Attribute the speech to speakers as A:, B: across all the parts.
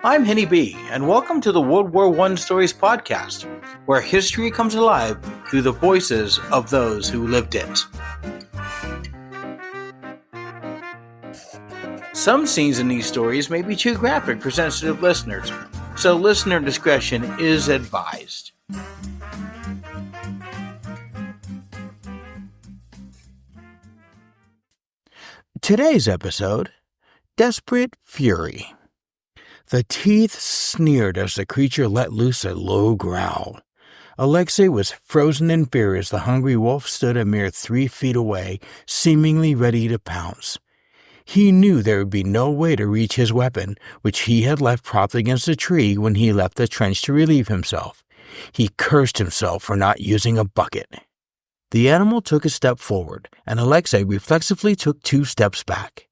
A: I'm Henny B, and welcome to the World War I Stories podcast, where history comes alive through the voices of those who lived it. Some scenes in these stories may be too graphic for sensitive listeners, so listener discretion is advised. Today's episode, Desperate Fury. The teeth sneered as the creature let loose a low growl. Alexei was frozen in fear as the hungry wolf stood a mere 3 feet away, seemingly ready to pounce. He knew there would be no way to reach his weapon, which he had left propped against a tree when he left the trench to relieve himself. He cursed himself for not using a bucket. The animal took a step forward, and Alexei reflexively took 2 steps back.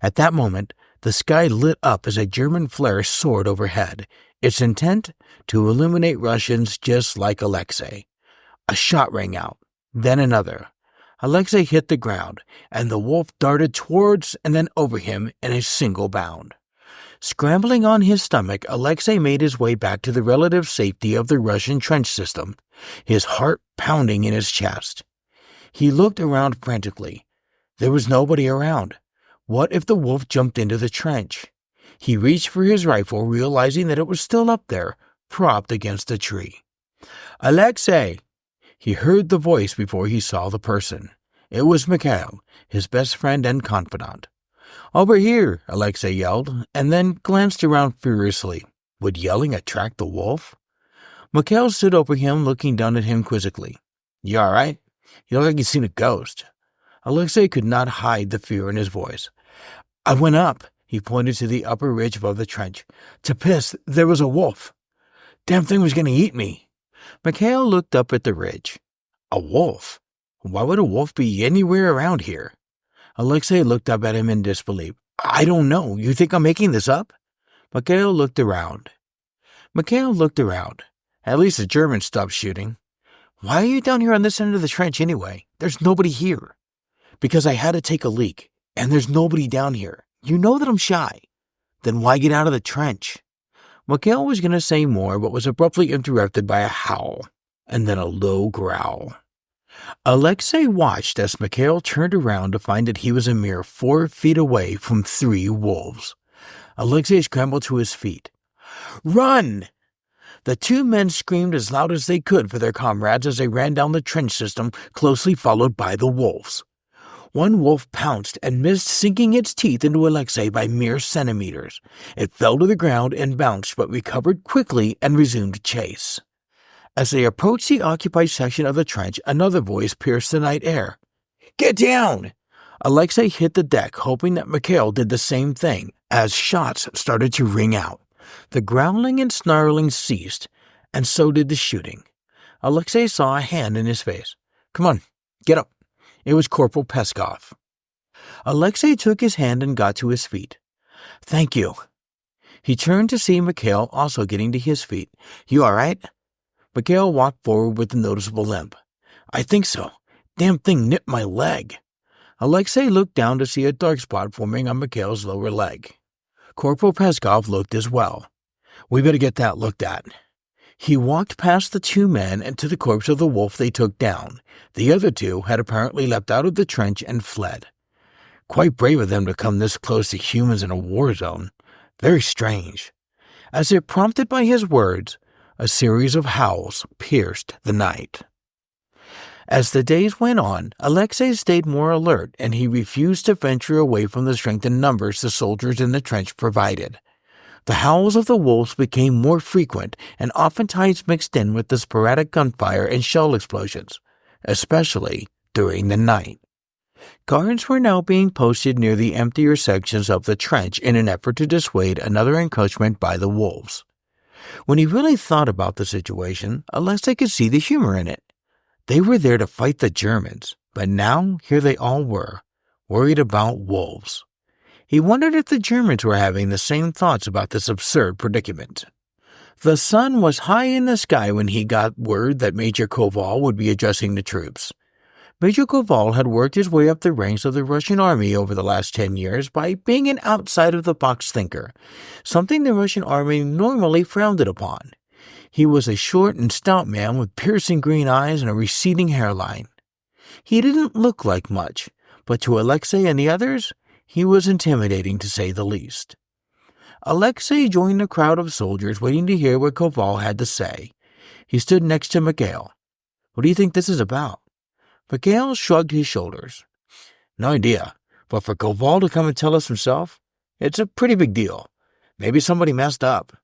A: At that moment, the sky lit up as a German flare soared overhead, its intent to illuminate Russians just like Alexei. A shot rang out, then another. Alexei hit the ground, and the wolf darted towards and then over him in a single bound. Scrambling on his stomach, Alexei made his way back to the relative safety of the Russian trench system, his heart pounding in his chest. He looked around frantically. There was nobody around. What if the wolf jumped into the trench? He reached for his rifle, realizing that it was still up there, propped against a tree. "Alexei!" He heard the voice before he saw the person. It was Mikhail, his best friend and confidant. "Over here," Alexei yelled, and then glanced around furiously. Would yelling attract the wolf? Mikhail stood over him, looking down at him quizzically. "You all right? You look like you've seen a ghost." Alexei could not hide the fear in his voice. "I went up," he pointed to the upper ridge above the trench. "To piss, there was a wolf. Damn thing was going to eat me." Mikhail looked up at the ridge. A wolf? Why would a wolf be anywhere around here? Alexei looked up at him in disbelief. "I don't know. You think I'm making this up?" Mikhail looked around. At least the Germans stopped shooting. "Why are you down here on this end of the trench anyway? There's nobody here." "Because I had to take a leak, and there's nobody down here. You know that I'm shy." "Then why get out of the trench?" Mikhail was going to say more, but was abruptly interrupted by a howl, and then a low growl. Alexei watched as Mikhail turned around to find that he was a mere 4 feet away from 3 wolves. Alexei scrambled to his feet. "Run!" The 2 men screamed as loud as they could for their comrades as they ran down the trench system, closely followed by the wolves. One wolf pounced and missed, sinking its teeth into Alexei by mere centimeters. It fell to the ground and bounced, but recovered quickly and resumed chase. As they approached the occupied section of the trench, another voice pierced the night air. "Get down!" Alexei hit the deck, hoping that Mikhail did the same thing, as shots started to ring out. The growling and snarling ceased, and so did the shooting. Alexei saw a hand in his face. "Come on, get up." It was Corporal Peskov. Alexei took his hand and got to his feet. "Thank you." He turned to see Mikhail also getting to his feet. "You all right?" Mikhail walked forward with a noticeable limp. "I think so. Damn thing nipped my leg." Alexei looked down to see a dark spot forming on Mikhail's lower leg. Corporal Peskov looked as well. "We better get that looked at." He walked past the 2 men and to the corpse of the wolf they took down. The other 2 had apparently leapt out of the trench and fled. Quite brave of them to come this close to humans in a war zone. Very strange. As if prompted by his words, a series of howls pierced the night. As the days went on, Alexei stayed more alert, and he refused to venture away from the strength and numbers the soldiers in the trench provided. The howls of the wolves became more frequent and oftentimes mixed in with the sporadic gunfire and shell explosions, especially during the night. Guards were now being posted near the emptier sections of the trench in an effort to dissuade another encroachment by the wolves. When he really thought about the situation, Alexei could see the humor in it. They were there to fight the Germans, but now here they all were, worried about wolves. He wondered if the Germans were having the same thoughts about this absurd predicament. The sun was high in the sky when he got word that Major Koval would be addressing the troops. Major Koval had worked his way up the ranks of the Russian army over the last 10 years by being an outside-of-the-box thinker, something the Russian army normally frowned upon. He was a short and stout man with piercing green eyes and a receding hairline. He didn't look like much, but to Alexei and the others, he was intimidating to say the least. Alexei joined a crowd of soldiers waiting to hear what Koval had to say. He stood next to Mikhail. "What do you think this is about?" Mikhail shrugged his shoulders. "No idea, but for Koval to come and tell us himself, it's a pretty big deal. Maybe somebody messed up."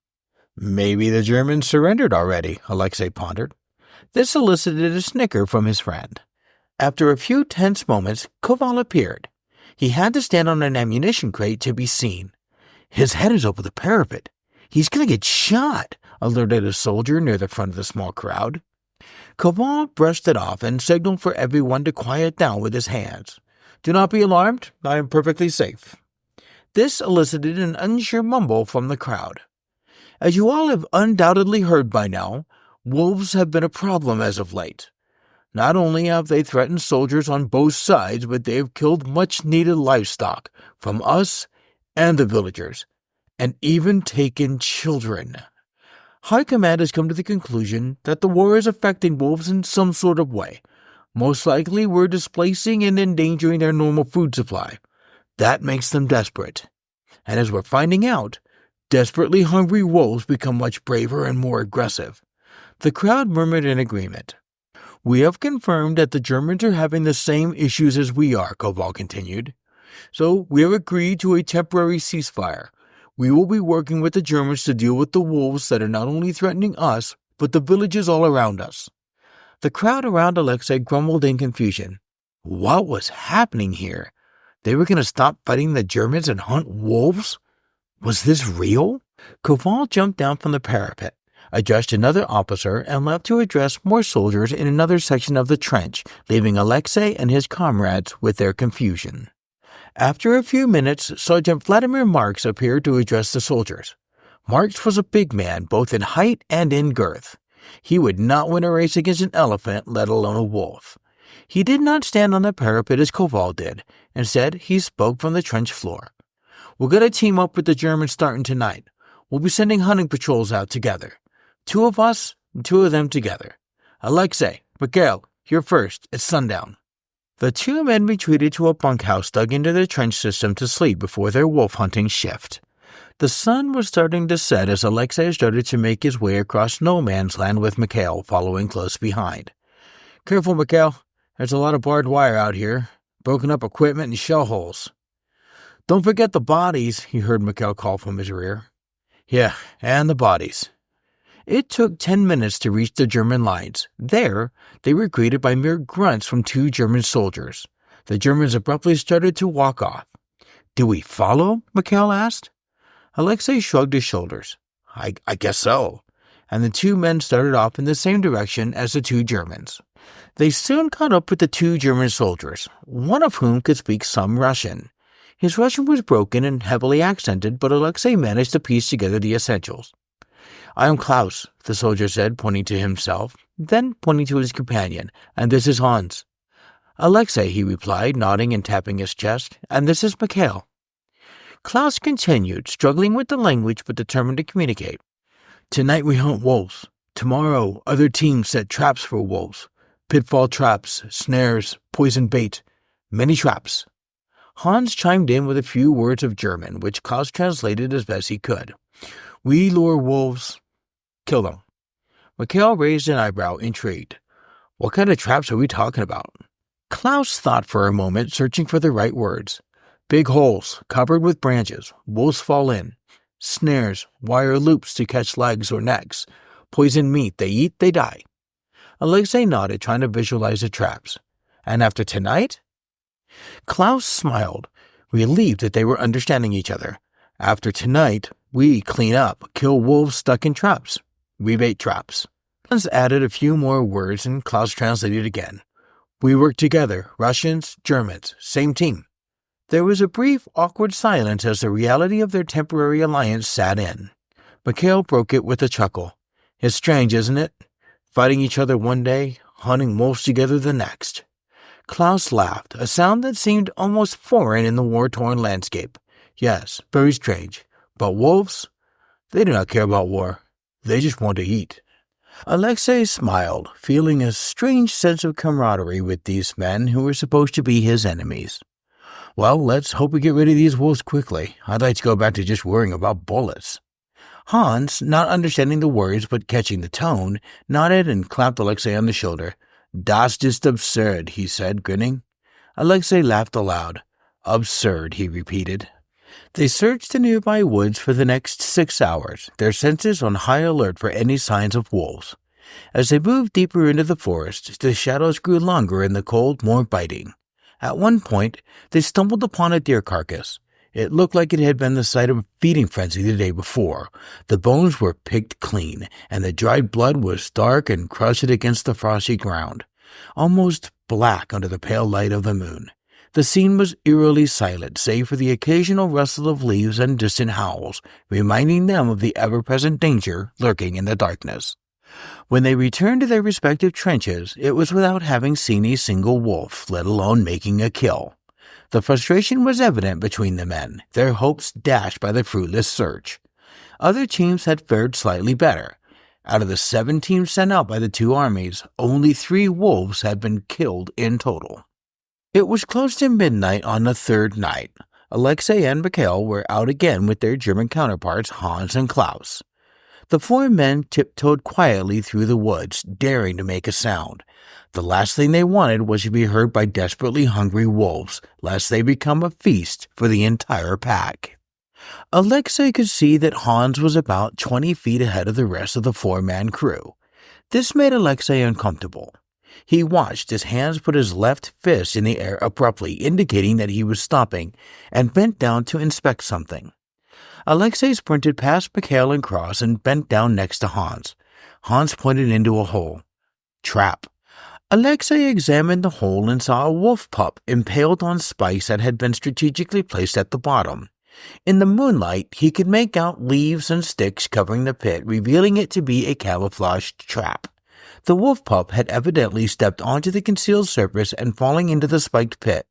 A: "Maybe the Germans surrendered already," Alexei pondered. This elicited a snicker from his friend. After a few tense moments, Koval appeared. He had to stand on an ammunition crate to be seen. "His head is over the parapet. He's going to get shot," alerted a soldier near the front of the small crowd. Koval brushed it off and signaled for everyone to quiet down with his hands. "Do not be alarmed. I am perfectly safe." This elicited an unsure mumble from the crowd. As you all have undoubtedly heard by now, wolves have been a problem as of late. Not only have they threatened soldiers on both sides, but they have killed much-needed livestock from us and the villagers, and even taken children. High Command has come to the conclusion that the war is affecting wolves in some sort of way. Most likely we're displacing and endangering their normal food supply. That makes them desperate. And as we're finding out, desperately hungry wolves become much braver and more aggressive. The crowd murmured in agreement. "We have confirmed that the Germans are having the same issues as we are," Koval continued. "So we have agreed to a temporary ceasefire. We will be working with the Germans to deal with the wolves that are not only threatening us, but the villages all around us." The crowd around Alexei grumbled in confusion. What was happening here? They were going to stop fighting the Germans and hunt wolves? Was this real? Koval jumped down from the parapet, addressed another officer, and left to address more soldiers in another section of the trench, leaving Alexei and his comrades with their confusion. After a few minutes, Sergeant Vladimir Marx appeared to address the soldiers. Marx was a big man, both in height and in girth. He would not win a race against an elephant, let alone a wolf. He did not stand on the parapet as Koval did. Instead, he spoke from the trench floor. "We're going to team up with the Germans starting tonight. We'll be sending hunting patrols out together. 2 of us and 2 of them together. Alexei, Mikhail, you're first. It's sundown." The 2 men retreated to a bunkhouse dug into their trench system to sleep before their wolf hunting shift. The sun was starting to set as Alexei started to make his way across no man's land with Mikhail following close behind. "Careful, Mikhail. There's a lot of barbed wire out here, broken up equipment and shell holes." "Don't forget the bodies," he heard Mikhail call from his rear. "Yeah, and the bodies." It took 10 minutes to reach the German lines. There, they were greeted by mere grunts from 2 German soldiers. The Germans abruptly started to walk off. "Do we follow?" Mikhail asked. Alexei shrugged his shoulders. I guess so." And the 2 men started off in the same direction as the 2 Germans. They soon caught up with the 2 German soldiers, one of whom could speak some Russian. His Russian was broken and heavily accented, but Alexei managed to piece together the essentials. "I am Klaus," the soldier said, pointing to himself, then pointing to his companion, "and this is Hans." "Alexei," he replied, nodding and tapping his chest, "and this is Mikhail." Klaus continued, struggling with the language but determined to communicate. "Tonight we hunt wolves. Tomorrow other teams set traps for wolves. Pitfall traps, snares, poison bait, many traps." Hans chimed in with a few words of German, which Klaus translated as best he could. "We lure wolves, kill them." Mikhail raised an eyebrow, intrigued. "What kind of traps are we talking about?" Klaus thought for a moment, searching for the right words. "Big holes, covered with branches. Wolves fall in. Snares, wire loops to catch legs or necks. Poison meat, they eat, they die." Alexei nodded, trying to visualize the traps. "And after tonight?" Klaus smiled, relieved that they were understanding each other. "After tonight, we clean up, kill wolves stuck in traps. Rebait traps." Hans added a few more words and Klaus translated again. "We work together, Russians, Germans, same team." There was a brief, awkward silence as the reality of their temporary alliance sat in. Mikhail broke it with a chuckle. "It's strange, isn't it? Fighting each other one day, hunting wolves together the next." Klaus laughed, a sound that seemed almost foreign in the war-torn landscape. Yes, very strange. But wolves? They do not care about war. They just want to eat. Alexei smiled, feeling a strange sense of camaraderie with these men who were supposed to be his enemies. Well, let's hope we get rid of these wolves quickly. I'd like to go back to just worrying about bullets. Hans, not understanding the words but catching the tone, nodded and clapped Alexei on the shoulder. Das ist absurd, he said, grinning. Alexei laughed aloud. Absurd, he repeated. They searched the nearby woods for the next 6 hours, their senses on high alert for any signs of wolves. As they moved deeper into the forest, the shadows grew longer and the cold more biting. At one point, they stumbled upon a deer carcass. It looked like it had been the site of a feeding frenzy the day before. The bones were picked clean, and the dried blood was dark and crusted against the frosty ground, almost black under the pale light of the moon. The scene was eerily silent, save for the occasional rustle of leaves and distant howls, reminding them of the ever-present danger lurking in the darkness. When they returned to their respective trenches, it was without having seen a single wolf, let alone making a kill. The frustration was evident between the men, their hopes dashed by the fruitless search. Other teams had fared slightly better. Out of the 7 teams sent out by the 2 armies, only 3 wolves had been killed in total. It was close to midnight on the 3rd night. Alexei and Mikhail were out again with their German counterparts Hans and Klaus. The 4 men tiptoed quietly through the woods, daring to make a sound. The last thing they wanted was to be heard by desperately hungry wolves, lest they become a feast for the entire pack. Alexei could see that Hans was about 20 feet ahead of the rest of the 4-man crew. This made Alexei uncomfortable. He watched as Hans put his left fist in the air abruptly, indicating that he was stopping, and bent down to inspect something. Alexei sprinted past Mikhail and Cross and bent down next to Hans. Hans pointed into a hole. Trap. Alexei examined the hole and saw a wolf pup impaled on spikes that had been strategically placed at the bottom. In the moonlight, he could make out leaves and sticks covering the pit, revealing it to be a camouflaged trap. The wolf pup had evidently stepped onto the concealed surface and falling into the spiked pit.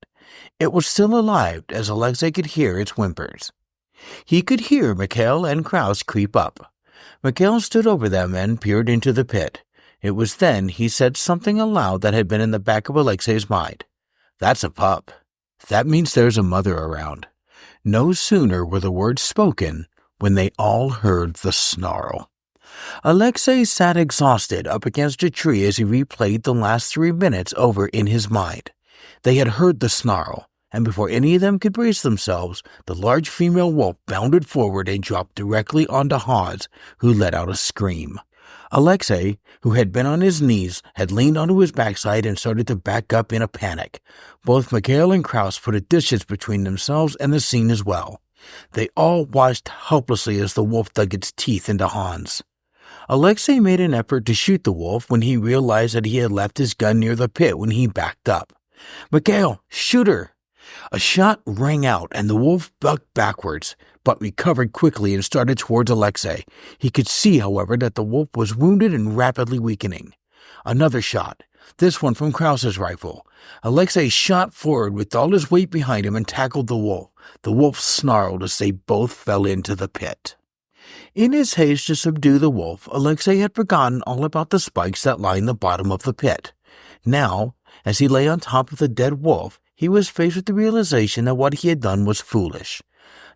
A: It was still alive, as Alexei could hear its whimpers. He could hear Mikhail and Kraus creep up. Mikhail stood over them and peered into the pit. It was then he said something aloud that had been in the back of Alexei's mind. That's a pup. That means there's a mother around. No sooner were the words spoken when they all heard the snarl. Alexei sat exhausted up against a tree as he replayed the last 3 minutes over in his mind. They had heard the snarl, and before any of them could brace themselves, the large female wolf bounded forward and dropped directly onto Hans, who let out a scream. Alexei, who had been on his knees, had leaned onto his backside and started to back up in a panic. Both Mikhail and Kraus put a distance between themselves and the scene as well. They all watched helplessly as the wolf dug its teeth into Hans. Alexei made an effort to shoot the wolf when he realized that he had left his gun near the pit when he backed up. Mikhail, shoot her! A shot rang out and the wolf bucked backwards, but recovered quickly and started towards Alexei. He could see, however, that the wolf was wounded and rapidly weakening. Another shot, this one from Kraus's rifle. Alexei shot forward with all his weight behind him and tackled the wolf. The wolf snarled as they both fell into the pit. In his haste to subdue the wolf, Alexei had forgotten all about the spikes that lined the bottom of the pit. Now, as he lay on top of the dead wolf, he was faced with the realization that what he had done was foolish.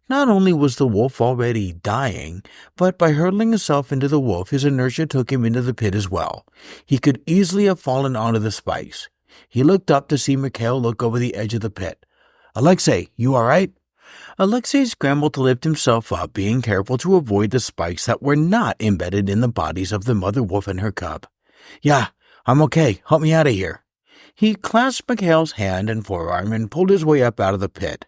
A: Not only was the wolf already dying, but by hurling himself into the wolf, his inertia took him into the pit as well. He could easily have fallen onto the spikes. He looked up to see Mikhail look over the edge of the pit. Alexei, you all right? Alexei scrambled to lift himself up, being careful to avoid the spikes that were not embedded in the bodies of the mother wolf and her cub. Yeah, I'm okay. Help me out of here. He clasped Mikhail's hand and forearm and pulled his way up out of the pit.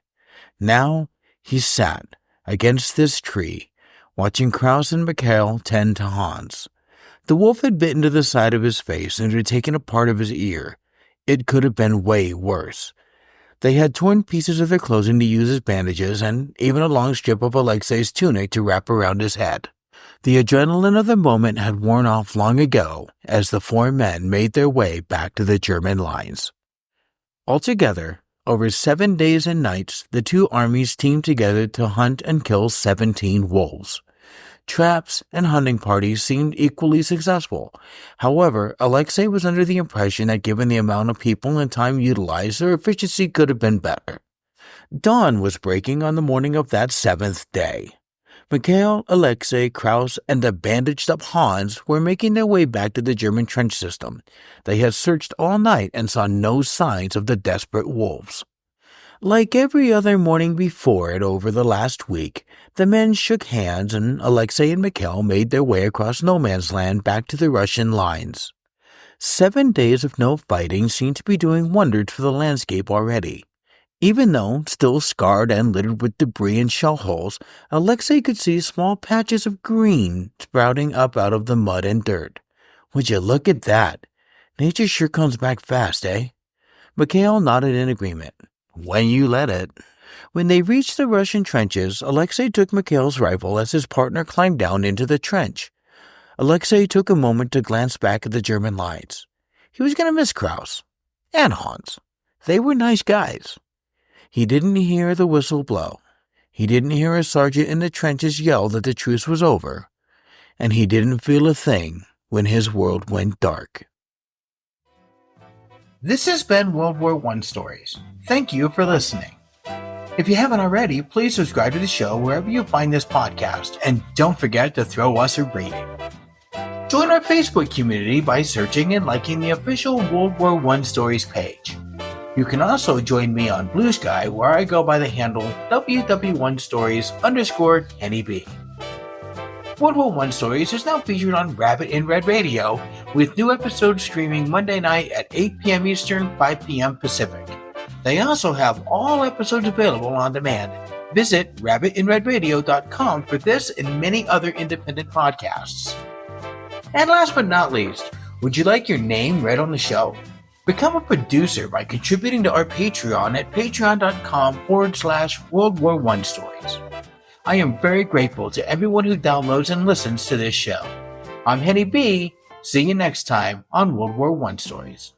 A: Now he sat against this tree, watching Kraus and Mikhail tend to Hans. The wolf had bitten to the side of his face and had taken a part of his ear. It could have been way worse. They had torn pieces of their clothing to use as bandages and even a long strip of Alexei's tunic to wrap around his head. The adrenaline of the moment had worn off long ago as the 4 men made their way back to the German lines. Altogether, over 7 days and nights, the two armies teamed together to hunt and kill 17 wolves. Traps and hunting parties seemed equally successful. However, Alexei was under the impression that given the amount of people and time utilized, their efficiency could have been better. Dawn was breaking on the morning of that 7th day. Mikhail, Alexei, Kraus, and the bandaged-up Hans were making their way back to the German trench system. They had searched all night and saw no signs of the desperate wolves. Like every other morning before it over the last week, the men shook hands and Alexei and Mikhail made their way across no man's land back to the Russian lines. 7 days of no fighting seemed to be doing wonders for the landscape already. Even though still scarred and littered with debris and shell holes, Alexei could see small patches of green sprouting up out of the mud and dirt. Would you look at that? Nature sure comes back fast, eh? Mikhail nodded in agreement. When you let it. When they reached the Russian trenches, Alexei took Mikhail's rifle as his partner climbed down into the trench. Alexei took a moment to glance back at the German lines. He was going to miss Kraus and Hans. They were nice guys. He didn't hear the whistle blow. He didn't hear a sergeant in the trenches yell that the truce was over. And he didn't feel a thing when his world went dark. This has been World War I Stories. Thank you for listening. If you haven't already, please subscribe to the show wherever you find this podcast, and don't forget to throw us a rating. Join our Facebook community by searching and liking the official World War I Stories page. You can also join me on Blue Sky, where I go by the handle WW1Stories_NEB. World War I Stories is now featured on Rabbit in Red Radio, with new episodes streaming Monday night at 8 p.m. Eastern, 5 p.m. Pacific. They also have all episodes available on demand. Visit rabbitinredradio.com for this and many other independent podcasts. And last but not least, would you like your name read on the show? Become a producer by contributing to our Patreon at patreon.com/World War I Stories. I am very grateful to everyone who downloads and listens to this show. I'm Henny B. See you next time on World War I Stories.